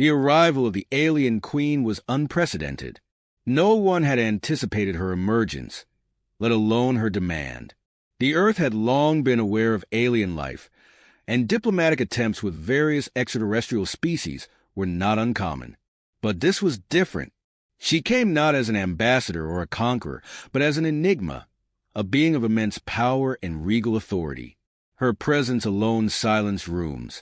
The arrival of the alien queen was unprecedented. No one had anticipated her emergence, let alone her demand. The Earth had long been aware of alien life, and diplomatic attempts with various extraterrestrial species were not uncommon. But this was different. She came not as an ambassador or a conqueror, but as an enigma, a being of immense power and regal authority. Her presence alone silenced rooms,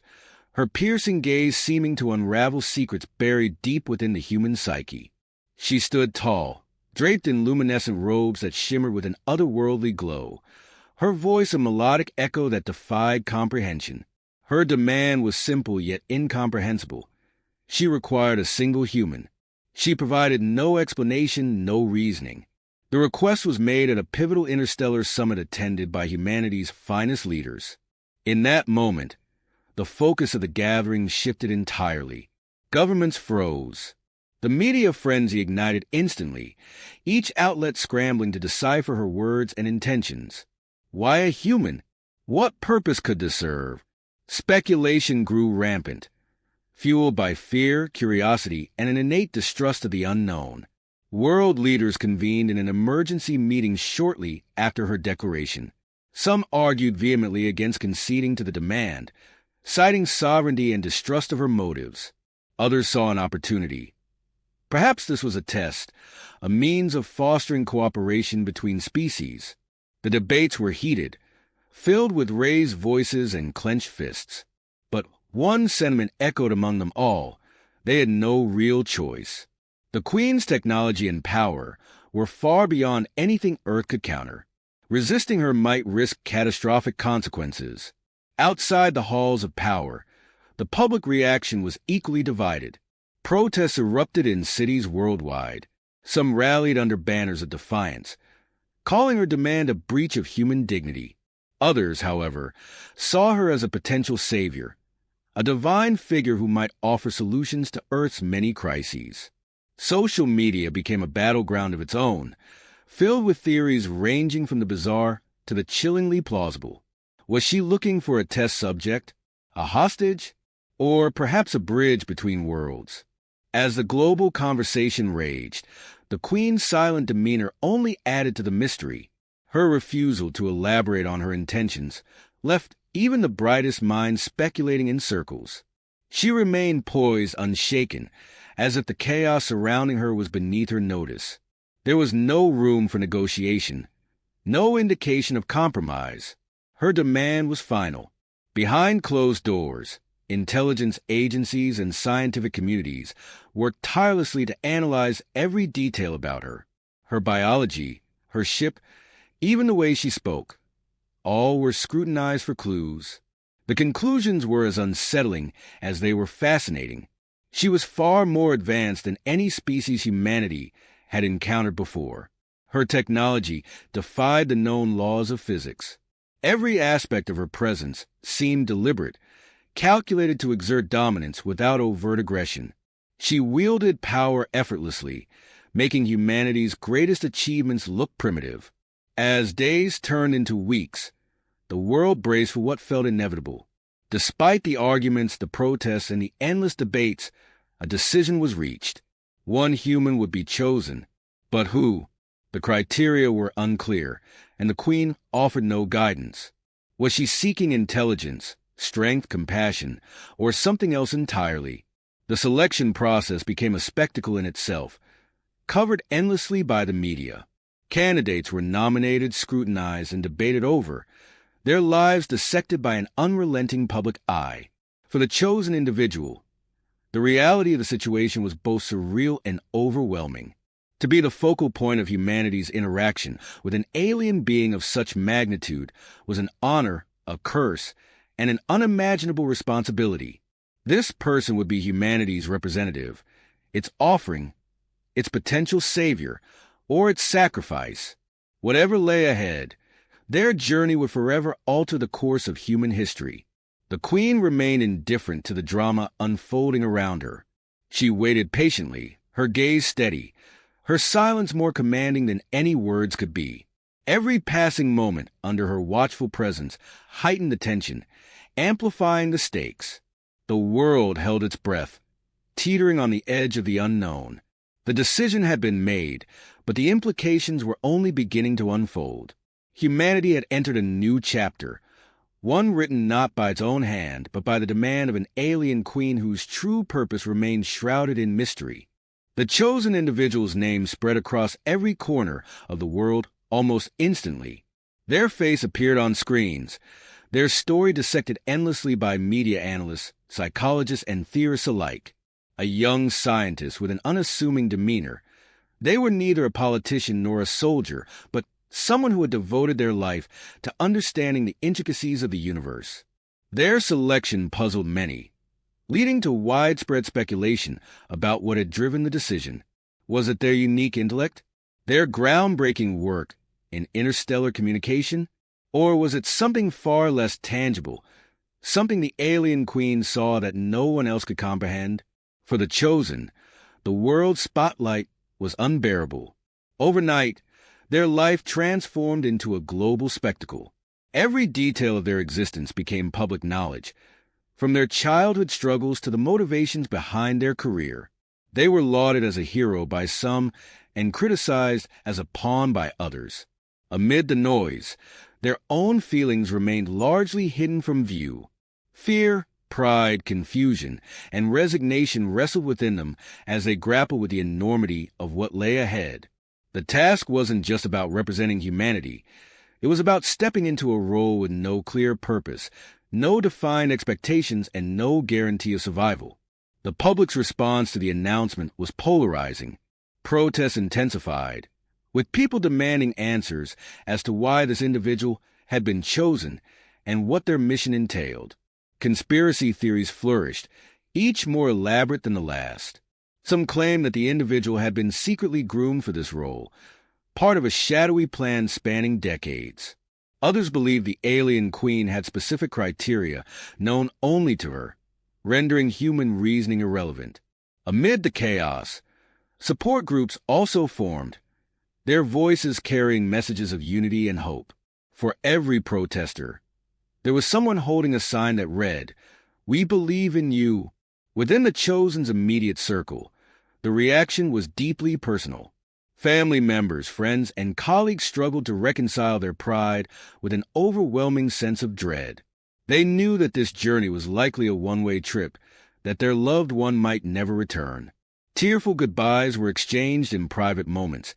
her piercing gaze seeming to unravel secrets buried deep within the human psyche. She stood tall, draped in luminescent robes that shimmered with an otherworldly glow, her voice a melodic echo that defied comprehension. Her demand was simple yet incomprehensible. She required a single human. She provided no explanation, no reasoning. The request was made at a pivotal interstellar summit attended by humanity's finest leaders. In that moment, the focus of the gathering shifted entirely. Governments froze. The media frenzy ignited instantly, each outlet scrambling to decipher her words and intentions. Why a human? What purpose could this serve? Speculation grew rampant, fueled by fear, curiosity, and an innate distrust of the unknown. World leaders convened in an emergency meeting shortly after her declaration. Some argued vehemently against conceding to the demand, citing sovereignty and distrust of her motives. Others saw an opportunity. Perhaps this was a test, a means of fostering cooperation between species. The debates were heated, filled with raised voices and clenched fists. But one sentiment echoed among them all: they had no real choice. The Queen's technology and power were far beyond anything Earth could counter. Resisting her might risk catastrophic consequences. Outside the halls of power, the public reaction was equally divided. Protests erupted in cities worldwide. Some rallied under banners of defiance, calling her demand a breach of human dignity. Others, however, saw her as a potential savior, a divine figure who might offer solutions to Earth's many crises. Social media became a battleground of its own, filled with theories ranging from the bizarre to the chillingly plausible. Was she looking for a test subject, a hostage, or perhaps a bridge between worlds? As the global conversation raged, the Queen's silent demeanor only added to the mystery. Her refusal to elaborate on her intentions left even the brightest minds speculating in circles. She remained poised, unshaken, as if the chaos surrounding her was beneath her notice. There was no room for negotiation, no indication of compromise. Her demand was final. Behind closed doors, intelligence agencies and scientific communities worked tirelessly to analyze every detail about her. Her biology, her ship, even the way she spoke. All were scrutinized for clues. The conclusions were as unsettling as they were fascinating. She was far more advanced than any species humanity had encountered before. Her technology defied the known laws of physics. Every aspect of her presence seemed deliberate, calculated to exert dominance without overt aggression. She wielded power effortlessly, making humanity's greatest achievements look primitive. As days turned into weeks, the world braced for what felt inevitable. Despite the arguments, the protests, and the endless debates, a decision was reached. One human would be chosen. But who? The criteria were unclear, and the Queen offered no guidance. Was she seeking intelligence, strength, compassion, or something else entirely? The selection process became a spectacle in itself, covered endlessly by the media. Candidates were nominated, scrutinized, and debated over, their lives dissected by an unrelenting public eye. For the chosen individual, the reality of the situation was both surreal and overwhelming. To be the focal point of humanity's interaction with an alien being of such magnitude was an honor, a curse, and an unimaginable responsibility. This person would be humanity's representative, its offering, its potential savior, or its sacrifice. Whatever lay ahead, their journey would forever alter the course of human history. The Queen remained indifferent to the drama unfolding around her. She waited patiently, her gaze steady, her silence more commanding than any words could be. Every passing moment under her watchful presence heightened the tension, amplifying the stakes. The world held its breath, teetering on the edge of the unknown. The decision had been made, but the implications were only beginning to unfold. Humanity had entered a new chapter, one written not by its own hand, but by the demand of an alien queen whose true purpose remained shrouded in mystery. The chosen individual's name spread across every corner of the world almost instantly. Their face appeared on screens, their story dissected endlessly by media analysts, psychologists, and theorists alike. A young scientist with an unassuming demeanor. They were neither a politician nor a soldier, but someone who had devoted their life to understanding the intricacies of the universe. Their selection puzzled many, leading to widespread speculation about what had driven the decision. Was it their unique intellect, their groundbreaking work in interstellar communication, or was it something far less tangible, something the alien queen saw that no one else could comprehend? For the chosen, the world's spotlight was unbearable. Overnight, their life transformed into a global spectacle. Every detail of their existence became public knowledge, from their childhood struggles to the motivations behind their career. They were lauded as a hero by some and criticized as a pawn by others. Amid the noise, their own feelings remained largely hidden from view. Fear, pride, confusion, and resignation wrestled within them as they grappled with the enormity of what lay ahead. The task wasn't just about representing humanity. It was about stepping into a role with no clear purpose, no defined expectations, and no guarantee of survival. The public's response to the announcement was polarizing. Protests intensified, with people demanding answers as to why this individual had been chosen and what their mission entailed. Conspiracy theories flourished, each more elaborate than the last. Some claimed that the individual had been secretly groomed for this role, part of a shadowy plan spanning decades. Others believed the alien queen had specific criteria known only to her, rendering human reasoning irrelevant. Amid the chaos, support groups also formed, their voices carrying messages of unity and hope. For every protester, there was someone holding a sign that read, "We believe in you." Within the chosen's immediate circle, the reaction was deeply personal. Family members, friends, and colleagues struggled to reconcile their pride with an overwhelming sense of dread. They knew that this journey was likely a one-way trip, that their loved one might never return. Tearful goodbyes were exchanged in private moments,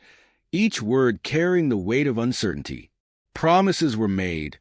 each word carrying the weight of uncertainty. Promises were made,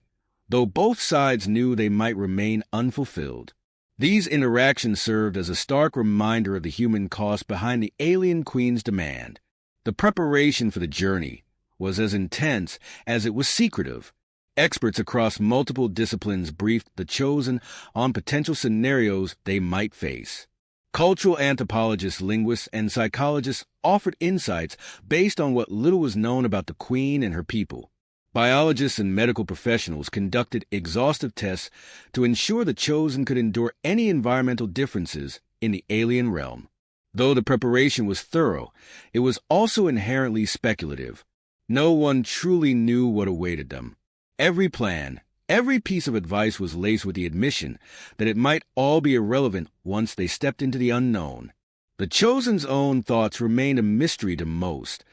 though both sides knew they might remain unfulfilled. These interactions served as a stark reminder of the human cost behind the alien queen's demand. The preparation for the journey was as intense as it was secretive. Experts across multiple disciplines briefed the chosen on potential scenarios they might face. Cultural anthropologists, linguists, and psychologists offered insights based on what little was known about the queen and her people. Biologists and medical professionals conducted exhaustive tests to ensure the chosen could endure any environmental differences in the alien realm. Though the preparation was thorough, it was also inherently speculative. No one truly knew what awaited them. Every plan, every piece of advice was laced with the admission that it might all be irrelevant once they stepped into the unknown. The chosen's own thoughts remained a mystery to most,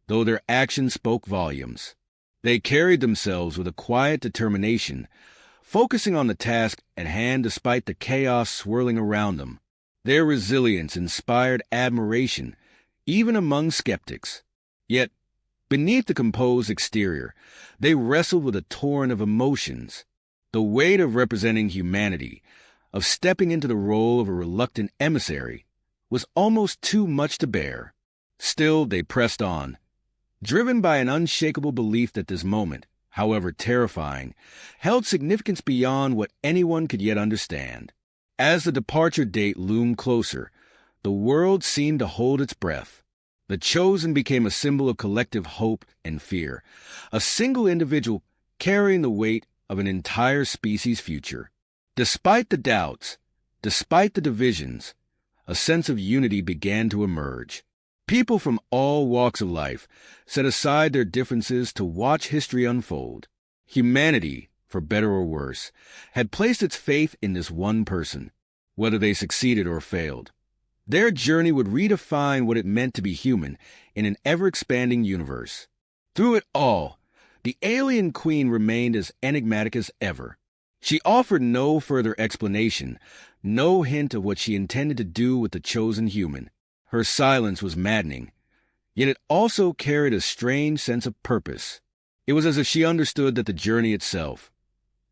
though their actions spoke volumes. They carried themselves with a quiet determination, focusing on the task at hand despite the chaos swirling around them. Their resilience inspired admiration, even among skeptics. Yet, beneath the composed exterior, they wrestled with a torrent of emotions. The weight of representing humanity, of stepping into the role of a reluctant emissary, was almost too much to bear. Still, they pressed on, driven by an unshakable belief that this moment, however terrifying, held significance beyond what anyone could yet understand. As the departure date loomed closer, the world seemed to hold its breath. The chosen became a symbol of collective hope and fear, a single individual carrying the weight of an entire species' future. Despite the doubts, despite the divisions, a sense of unity began to emerge. People from all walks of life set aside their differences to watch history unfold. Humanity, for better or worse, had placed its faith in this one person. Whether they succeeded or failed, Their journey would redefine what it meant to be human in an ever-expanding universe. Through it all, the alien queen remained as enigmatic as ever. She offered no further explanation, no hint of what she intended to do with the chosen human. Her silence was maddening, yet it also carried a strange sense of purpose. It was as if she understood that the journey itself,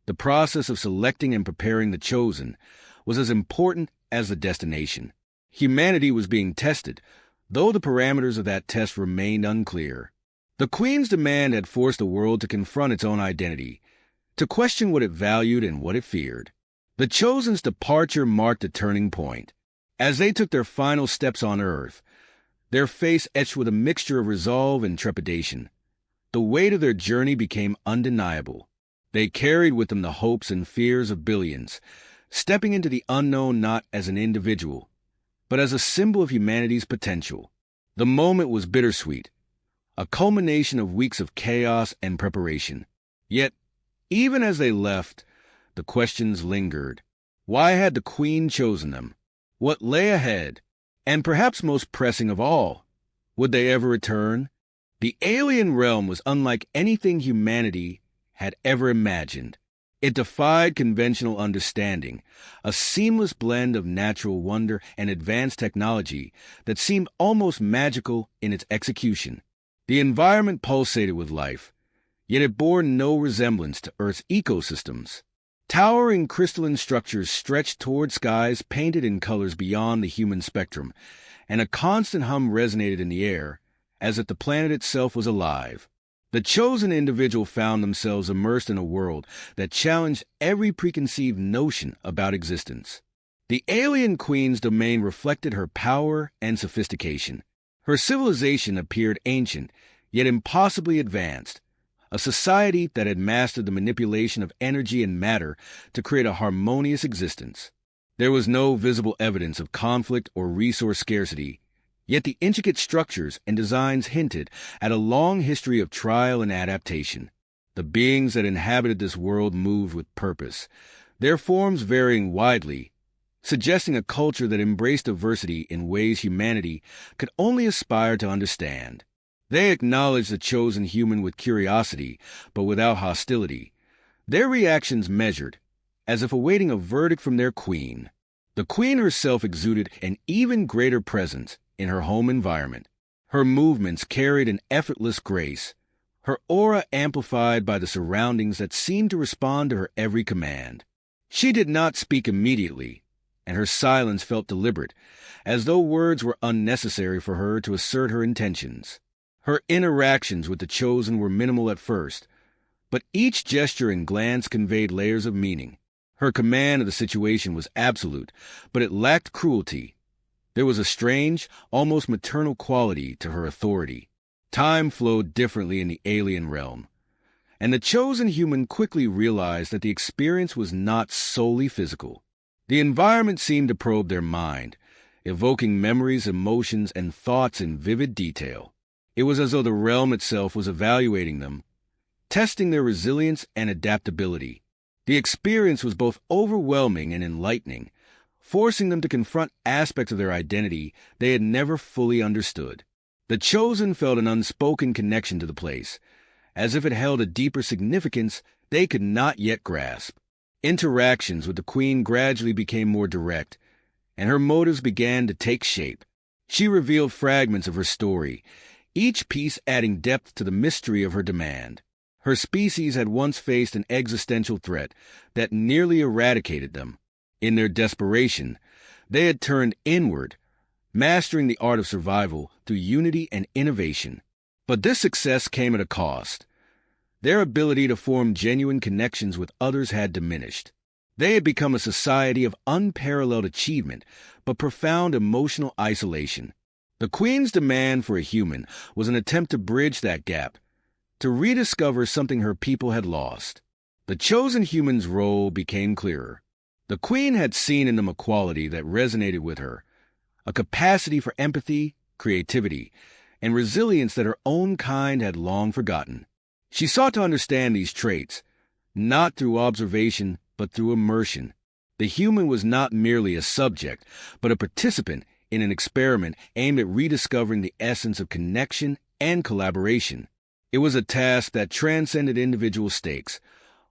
the process of selecting and preparing the chosen, was as important as the destination. Humanity was being tested, though the parameters of that test remained unclear. The Queen's demand had forced the world to confront its own identity, to question what it valued and what it feared. The Chosen's departure marked a turning point. As they took their final steps on Earth, their face etched with a mixture of resolve and trepidation. The weight of their journey became undeniable. They carried with them the hopes and fears of billions, stepping into the unknown not as an individual, but as a symbol of humanity's potential. The moment was bittersweet, a culmination of weeks of chaos and preparation. Yet, even as they left, the questions lingered. Why had the Queen chosen them? What lay ahead? And perhaps most pressing of all, would they ever return? The alien realm was unlike anything humanity had ever imagined. It defied conventional understanding, a seamless blend of natural wonder and advanced technology that seemed almost magical in its execution. The environment pulsated with life, yet it bore no resemblance to Earth's ecosystems. Towering crystalline structures stretched toward skies painted in colors beyond the human spectrum, and a constant hum resonated in the air, as if the planet itself was alive. The chosen individual found themselves immersed in a world that challenged every preconceived notion about existence. The alien queen's domain reflected her power and sophistication. Her civilization appeared ancient, yet impossibly advanced, a society that had mastered the manipulation of energy and matter to create a harmonious existence. There was no visible evidence of conflict or resource scarcity, yet the intricate structures and designs hinted at a long history of trial and adaptation. The beings that inhabited this world moved with purpose, their forms varying widely, suggesting a culture that embraced diversity in ways humanity could only aspire to understand. They acknowledged the chosen human with curiosity, but without hostility, their reactions measured, as if awaiting a verdict from their queen. The queen herself exuded an even greater presence in her home environment. Her movements carried an effortless grace, her aura amplified by the surroundings that seemed to respond to her every command. She did not speak immediately, and her silence felt deliberate, as though words were unnecessary for her to assert her intentions. Her interactions with the chosen were minimal at first, but each gesture and glance conveyed layers of meaning. Her command of the situation was absolute, but it lacked cruelty. There was a strange, almost maternal quality to her authority. Time flowed differently in the alien realm, and the chosen human quickly realized that the experience was not solely physical. The environment seemed to probe their mind, evoking memories, emotions, and thoughts in vivid detail. It was as though the realm itself was evaluating them, testing their resilience and adaptability. The experience was both overwhelming and enlightening, forcing them to confront aspects of their identity they had never fully understood. The chosen felt an unspoken connection to the place, as if it held a deeper significance they could not yet grasp. Interactions with the queen gradually became more direct, and her motives began to take shape. She revealed fragments of her story, each piece adding depth to the mystery of her demand. Her species had once faced an existential threat that nearly eradicated them. In their desperation, they had turned inward, mastering the art of survival through unity and innovation. But this success came at a cost. Their ability to form genuine connections with others had diminished. They had become a society of unparalleled achievement, but profound emotional isolation. The Queen's demand for a human was an attempt to bridge that gap, to rediscover something her people had lost. The chosen human's role became clearer. The Queen had seen in them a quality that resonated with her, a capacity for empathy, creativity, and resilience that her own kind had long forgotten. She sought to understand these traits, not through observation, but through immersion. The human was not merely a subject, but a participant in an experiment aimed at rediscovering the essence of connection and collaboration. It was a task that transcended individual stakes,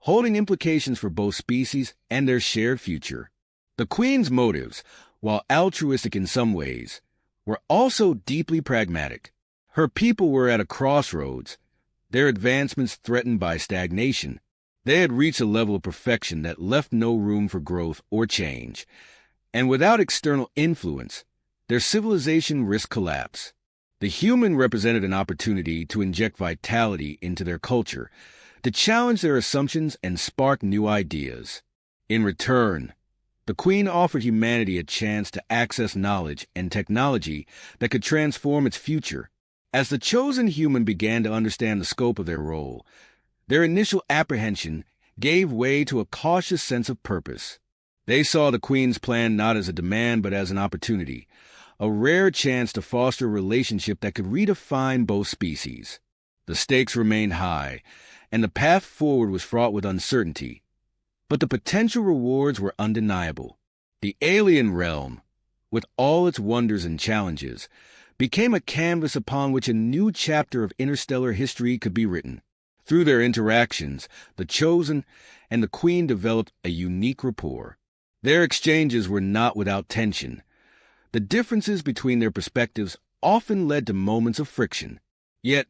holding implications for both species and their shared future. The Queen's motives, while altruistic in some ways, were also deeply pragmatic. Her people were at a crossroads, their advancements threatened by stagnation. They had reached a level of perfection that left no room for growth or change, and without external influence, their civilization risked collapse. The human represented an opportunity to inject vitality into their culture, to challenge their assumptions and spark new ideas. In return, the Queen offered humanity a chance to access knowledge and technology that could transform its future. As the chosen human began to understand the scope of their role, their initial apprehension gave way to a cautious sense of purpose. They saw the Queen's plan not as a demand but as an opportunity, a rare chance to foster a relationship that could redefine both species. The stakes remained high, and the path forward was fraught with uncertainty. But the potential rewards were undeniable. The alien realm, with all its wonders and challenges, became a canvas upon which a new chapter of interstellar history could be written. Through their interactions, the Chosen and the Queen developed a unique rapport. Their exchanges were not without tension. The differences between their perspectives often led to moments of friction. Yet,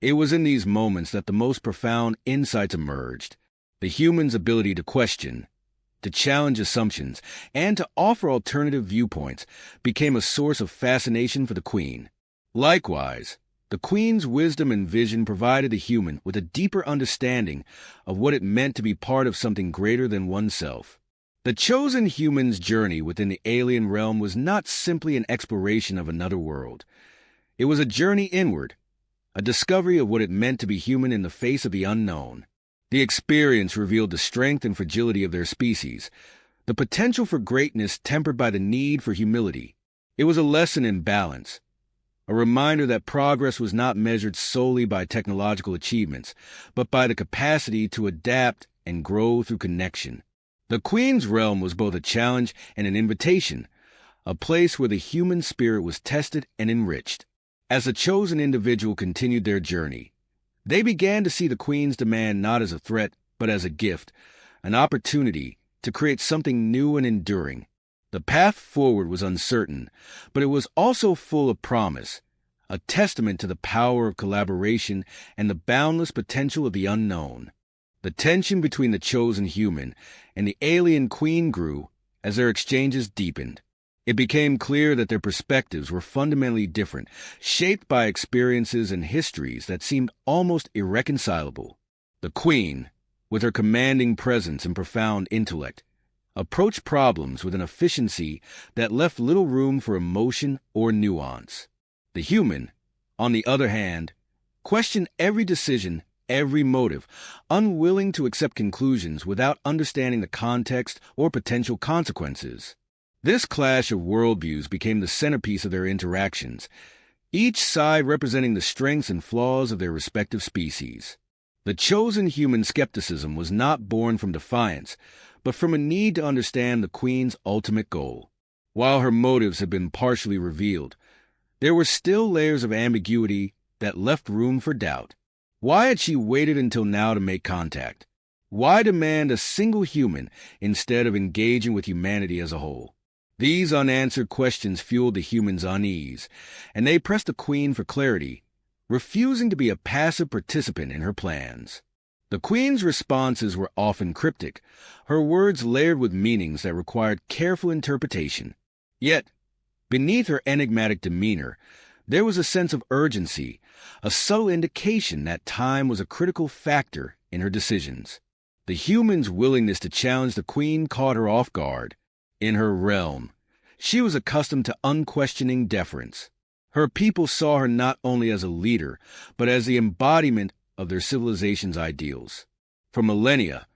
it was in these moments that the most profound insights emerged. The human's ability to question, to challenge assumptions, and to offer alternative viewpoints became a source of fascination for the Queen. Likewise, the Queen's wisdom and vision provided the human with a deeper understanding of what it meant to be part of something greater than oneself. The chosen human's journey within the alien realm was not simply an exploration of another world. It was a journey inward, a discovery of what it meant to be human in the face of the unknown. The experience revealed the strength and fragility of their species, the potential for greatness tempered by the need for humility. It was a lesson in balance, a reminder that progress was not measured solely by technological achievements, but by the capacity to adapt and grow through connection. The Queen's realm was both a challenge and an invitation, a place where the human spirit was tested and enriched. As the chosen individual continued their journey, they began to see the Queen's demand not as a threat, but as a gift, an opportunity to create something new and enduring. The path forward was uncertain, but it was also full of promise, a testament to the power of collaboration and the boundless potential of the unknown. The tension between the chosen human and the alien Queen grew as their exchanges deepened. It became clear that their perspectives were fundamentally different, shaped by experiences and histories that seemed almost irreconcilable. The Queen, with her commanding presence and profound intellect, approached problems with an efficiency that left little room for emotion or nuance. The human, on the other hand, questioned every decision, every motive, unwilling to accept conclusions without understanding the context or potential consequences. This clash of worldviews became the centerpiece of their interactions, each side representing the strengths and flaws of their respective species. The chosen human skepticism was not born from defiance, but from a need to understand the Queen's ultimate goal. While her motives had been partially revealed, there were still layers of ambiguity that left room for doubt. Why had she waited until now to make contact? Why demand a single human instead of engaging with humanity as a whole? These unanswered questions fueled the humans' unease, and they pressed the Queen for clarity, refusing to be a passive participant in her plans. The Queen's responses were often cryptic, her words layered with meanings that required careful interpretation. Yet, beneath her enigmatic demeanor, there was a sense of urgency, a subtle indication that time was a critical factor in her decisions. The human's willingness to challenge the Queen caught her off guard. In her realm, she was accustomed to unquestioning deference. Her people saw her not only as a leader, but as the embodiment of their civilization's ideals. For millennia,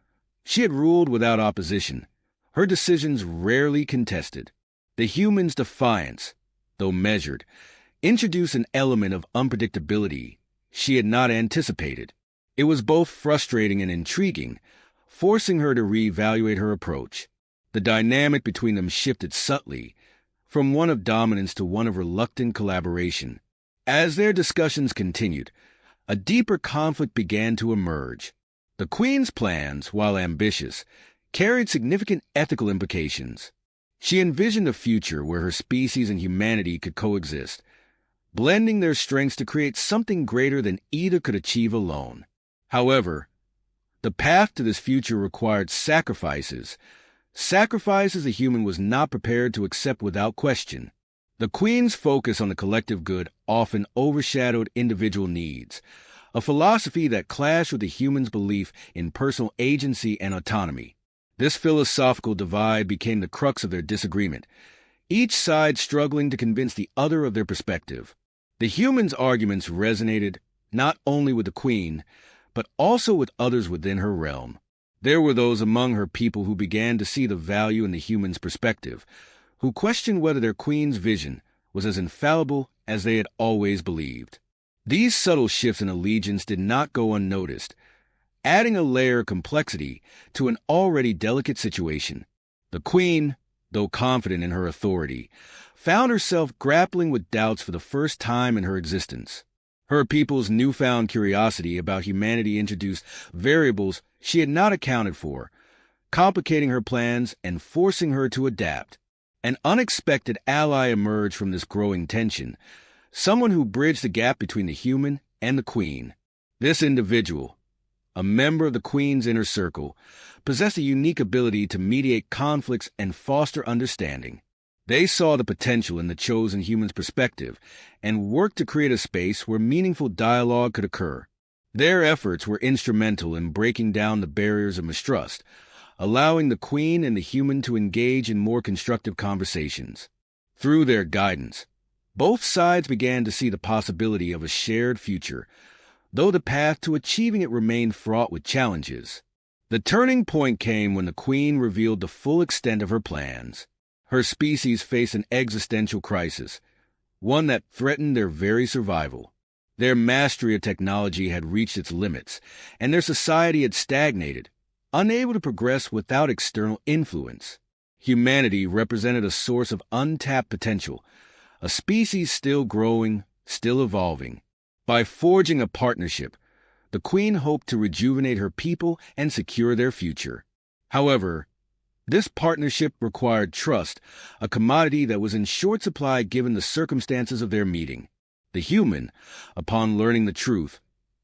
she had ruled without opposition, her decisions rarely contested. The human's defiance, though measured, introduced an element of unpredictability she had not anticipated. It was both frustrating and intriguing, forcing her to reevaluate her approach. The dynamic between them shifted subtly, from one of dominance to one of reluctant collaboration. As their discussions continued, a deeper conflict began to emerge. The Queen's plans, while ambitious, carried significant ethical implications. She envisioned a future where her species and humanity could coexist, blending their strengths to create something greater than either could achieve alone. However, the path to this future required sacrifices the human was not prepared to accept without question. The Queen's focus on the collective good often overshadowed individual needs, a philosophy that clashed with the human's belief in personal agency and autonomy. This philosophical divide became the crux of their disagreement, each side struggling to convince the other of their perspective. The humans' arguments resonated not only with the Queen, but also with others within her realm. There were those among her people who began to see the value in the human's perspective, who questioned whether their Queen's vision was as infallible as they had always believed. These subtle shifts in allegiance did not go unnoticed, adding a layer of complexity to an already delicate situation. The Queen, though confident in her authority, found herself grappling with doubts for the first time in her existence. Her people's newfound curiosity about humanity introduced variables she had not accounted for, complicating her plans and forcing her to adapt. An unexpected ally emerged from this growing tension, someone who bridged the gap between the human and the Queen. This individual, a member of the Queen's inner circle, possessed a unique ability to mediate conflicts and foster understanding. They saw the potential in the chosen human's perspective and worked to create a space where meaningful dialogue could occur. Their efforts were instrumental in breaking down the barriers of mistrust, allowing the Queen and the human to engage in more constructive conversations. Through their guidance, both sides began to see the possibility of a shared future, though the path to achieving it remained fraught with challenges. The turning point came when the Queen revealed the full extent of her plans. Her species faced an existential crisis, one that threatened their very survival. Their mastery of technology had reached its limits, and their society had stagnated, unable to progress without external influence. Humanity represented a source of untapped potential, a species still growing, still evolving. By forging a partnership, the Queen hoped to rejuvenate her people and secure their future. However, this partnership required trust, a commodity that was in short supply given the circumstances of their meeting. The human, upon learning the truth,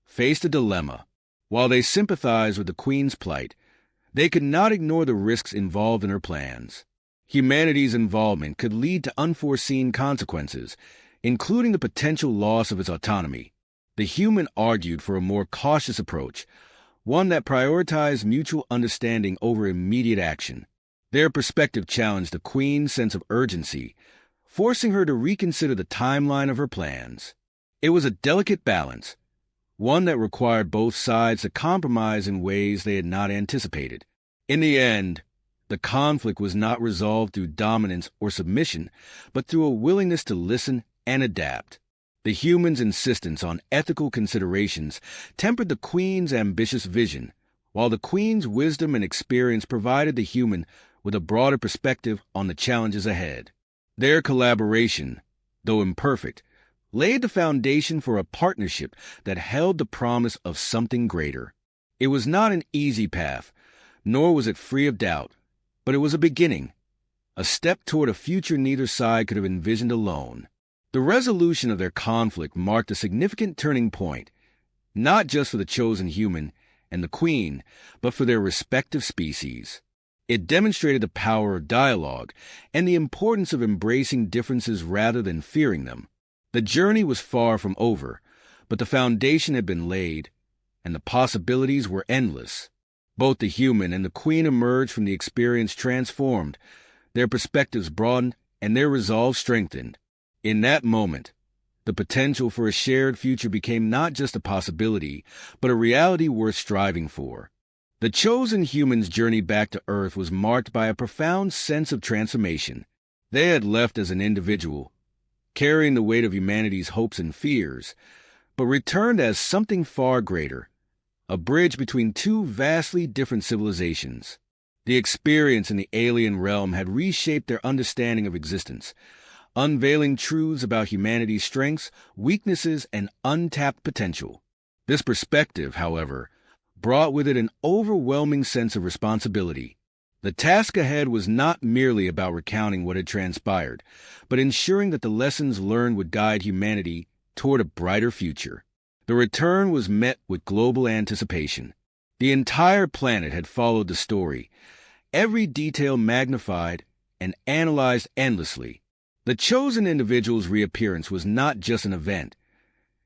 faced a dilemma. While they sympathized with the Queen's plight, they could not ignore the risks involved in her plans. Humanity's involvement could lead to unforeseen consequences, including the potential loss of its autonomy. The human argued for a more cautious approach, one that prioritized mutual understanding over immediate action. Their perspective challenged the Queen's sense of urgency, forcing her to reconsider the timeline of her plans. It was a delicate balance, one that required both sides to compromise in ways they had not anticipated. In the end, the conflict was not resolved through dominance or submission, but through a willingness to listen and adapt. The human's insistence on ethical considerations tempered the Queen's ambitious vision, while the Queen's wisdom and experience provided the human with a broader perspective on the challenges ahead. Their collaboration, though imperfect, laid the foundation for a partnership that held the promise of something greater. It was not an easy path, nor was it free of doubt, but it was a beginning, a step toward a future neither side could have envisioned alone. The resolution of their conflict marked a significant turning point, not just for the chosen human and the Queen, but for their respective species. It demonstrated the power of dialogue and the importance of embracing differences rather than fearing them. The journey was far from over, but the foundation had been laid, and the possibilities were endless. Both the human and the Queen emerged from the experience transformed, their perspectives broadened, and their resolve strengthened. In that moment, the potential for a shared future became not just a possibility, but a reality worth striving for. The chosen human's journey back to Earth was marked by a profound sense of transformation. They had left as an individual, carrying the weight of humanity's hopes and fears, but returned as something far greater, a bridge between two vastly different civilizations. The experience in the alien realm had reshaped their understanding of existence, unveiling truths about humanity's strengths, weaknesses, and untapped potential. This perspective, however, brought with it an overwhelming sense of responsibility. The task ahead was not merely about recounting what had transpired, but ensuring that the lessons learned would guide humanity toward a brighter future. The return was met with global anticipation. The entire planet had followed the story, every detail magnified and analyzed endlessly. The chosen individual's reappearance was not just an event.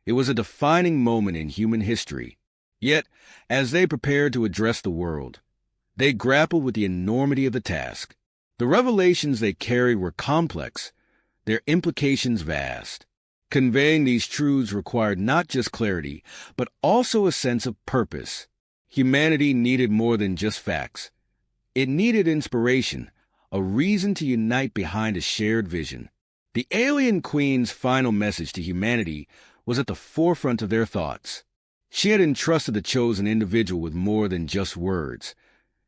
It was a defining moment in human history. Yet, as they prepared to address the world, they grappled with the enormity of the task. The revelations they carried were complex, their implications vast. Conveying these truths required not just clarity, but also a sense of purpose. Humanity needed more than just facts. It needed inspiration, a reason to unite behind a shared vision. The alien queen's final message to humanity was at the forefront of their thoughts. She had entrusted the chosen individual with more than just words.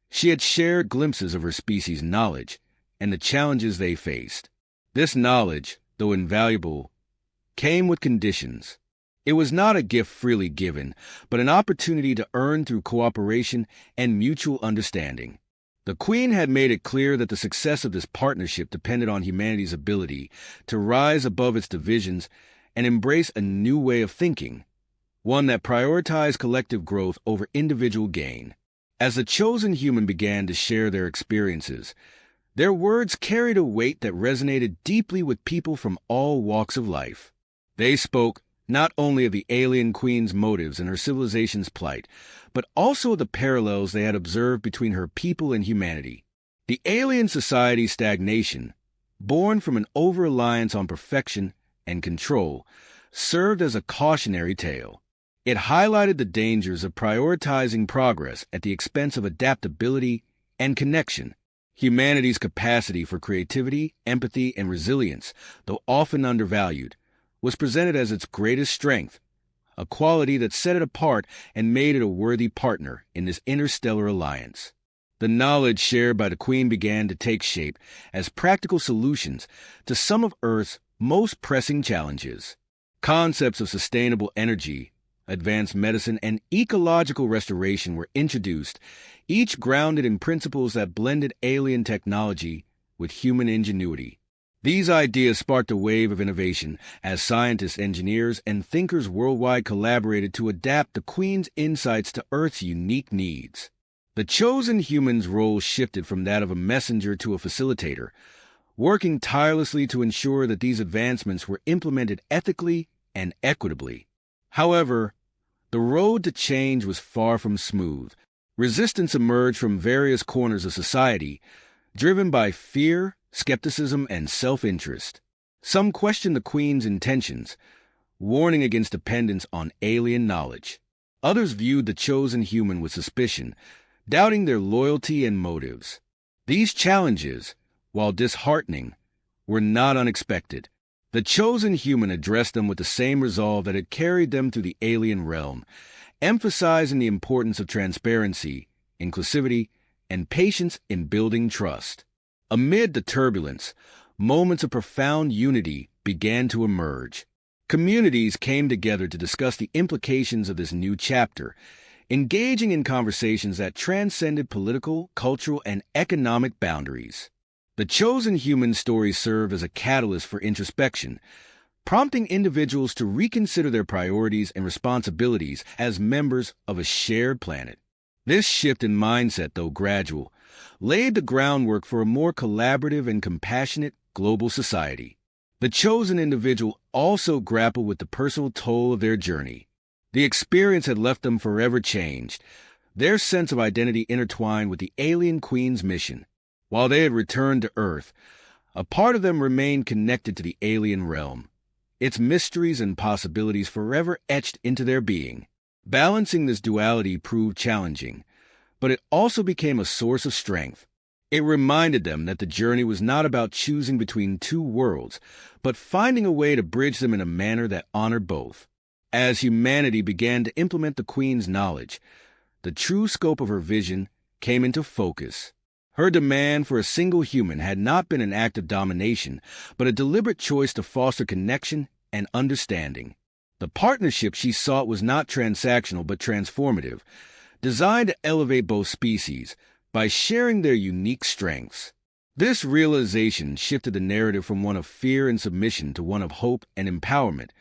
She had shared glimpses of her species' knowledge and the challenges they faced. This knowledge, though invaluable, came with conditions. It was not a gift freely given, but an opportunity to earn through cooperation and mutual understanding. The Queen had made it clear that the success of this partnership depended on humanity's ability to rise above its divisions and embrace a new way of thinking, one that prioritized collective growth over individual gain. As the chosen human began to share their experiences, their words carried a weight that resonated deeply with people from all walks of life. They spoke not only of the alien queen's motives and her civilization's plight, but also of the parallels they had observed between her people and humanity. The alien society's stagnation, born from an over-reliance on perfection and control, served as a cautionary tale. It highlighted the dangers of prioritizing progress at the expense of adaptability and connection. Humanity's capacity for creativity, empathy, and resilience, though often undervalued, was presented as its greatest strength, a quality that set it apart and made it a worthy partner in this interstellar alliance. The knowledge shared by the Queen began to take shape as practical solutions to some of Earth's most pressing challenges. Concepts of sustainable energy, advanced medicine, and ecological restoration were introduced, each grounded in principles that blended alien technology with human ingenuity. These ideas sparked a wave of innovation as scientists, engineers, and thinkers worldwide collaborated to adapt the Queen's insights to Earth's unique needs. The chosen human's role shifted from that of a messenger to a facilitator, working tirelessly to ensure that these advancements were implemented ethically and equitably. However, the road to change was far from smooth. Resistance emerged from various corners of society, driven by fear, skepticism, and self-interest. Some questioned the Queen's intentions, warning against dependence on alien knowledge. Others viewed the chosen human with suspicion, doubting their loyalty and motives. These challenges, while disheartening, were not unexpected. The chosen human addressed them with the same resolve that had carried them through the alien realm, emphasizing the importance of transparency, inclusivity, and patience in building trust. Amid the turbulence, moments of profound unity began to emerge. Communities came together to discuss the implications of this new chapter, engaging in conversations that transcended political, cultural, and economic boundaries. The chosen human story served as a catalyst for introspection, prompting individuals to reconsider their priorities and responsibilities as members of a shared planet. This shift in mindset, though gradual, laid the groundwork for a more collaborative and compassionate global society. The chosen individual also grappled with the personal toll of their journey. The experience had left them forever changed, their sense of identity intertwined with the alien queen's mission. While they had returned to Earth, a part of them remained connected to the alien realm, its mysteries and possibilities forever etched into their being. Balancing this duality proved challenging, but it also became a source of strength. It reminded them that the journey was not about choosing between two worlds, but finding a way to bridge them in a manner that honored both. As humanity began to implement the Queen's knowledge, the true scope of her vision came into focus. Her demand for a single human had not been an act of domination, but a deliberate choice to foster connection and understanding. The partnership she sought was not transactional but transformative, designed to elevate both species by sharing their unique strengths. This realization shifted the narrative from one of fear and submission to one of hope and empowerment,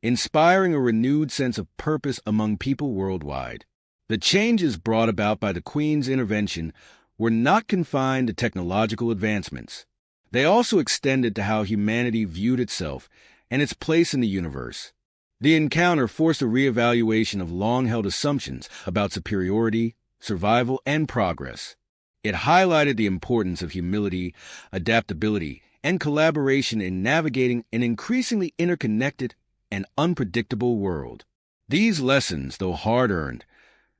inspiring a renewed sense of purpose among people worldwide. The changes brought about by the Queen's intervention were not confined to technological advancements. They also extended to how humanity viewed itself and its place in the universe. The encounter forced a reevaluation of long-held assumptions about superiority, survival, and progress. It highlighted the importance of humility, adaptability, and collaboration in navigating an increasingly interconnected and unpredictable world. These lessons, though hard-earned,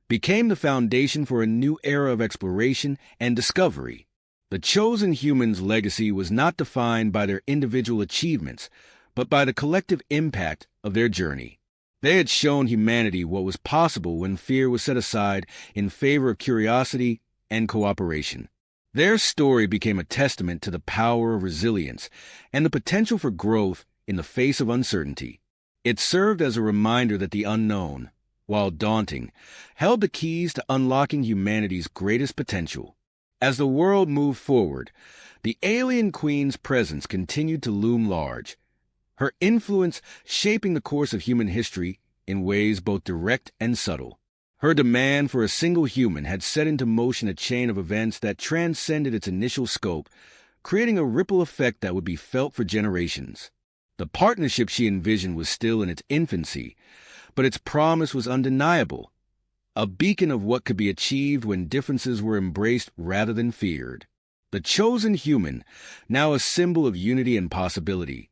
became the foundation for a new era of exploration and discovery. The chosen human's legacy was not defined by their individual achievements, but by the collective impact of their journey. They had shown humanity what was possible when fear was set aside in favor of curiosity and cooperation. Their story became a testament to the power of resilience and the potential for growth in the face of uncertainty. It served as a reminder that the unknown, while daunting, held the keys to unlocking humanity's greatest potential. As the world moved forward, the alien queen's presence continued to loom large, her influence shaping the course of human history in ways both direct and subtle. Her demand for a single human had set into motion a chain of events that transcended its initial scope, creating a ripple effect that would be felt for generations. The partnership she envisioned was still in its infancy, but its promise was undeniable, a beacon of what could be achieved when differences were embraced rather than feared. The chosen human, now a symbol of unity and possibility,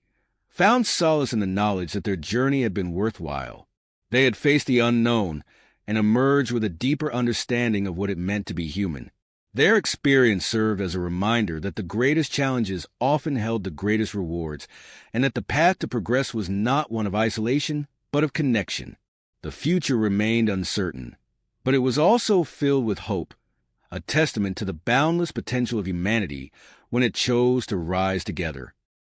found solace in the knowledge that their journey had been worthwhile. They had faced the unknown and emerged with a deeper understanding of what it meant to be human. Their experience served as a reminder that the greatest challenges often held the greatest rewards, and that the path to progress was not one of isolation, but of connection. The future remained uncertain, but it was also filled with hope, a testament to the boundless potential of humanity when it chose to rise together.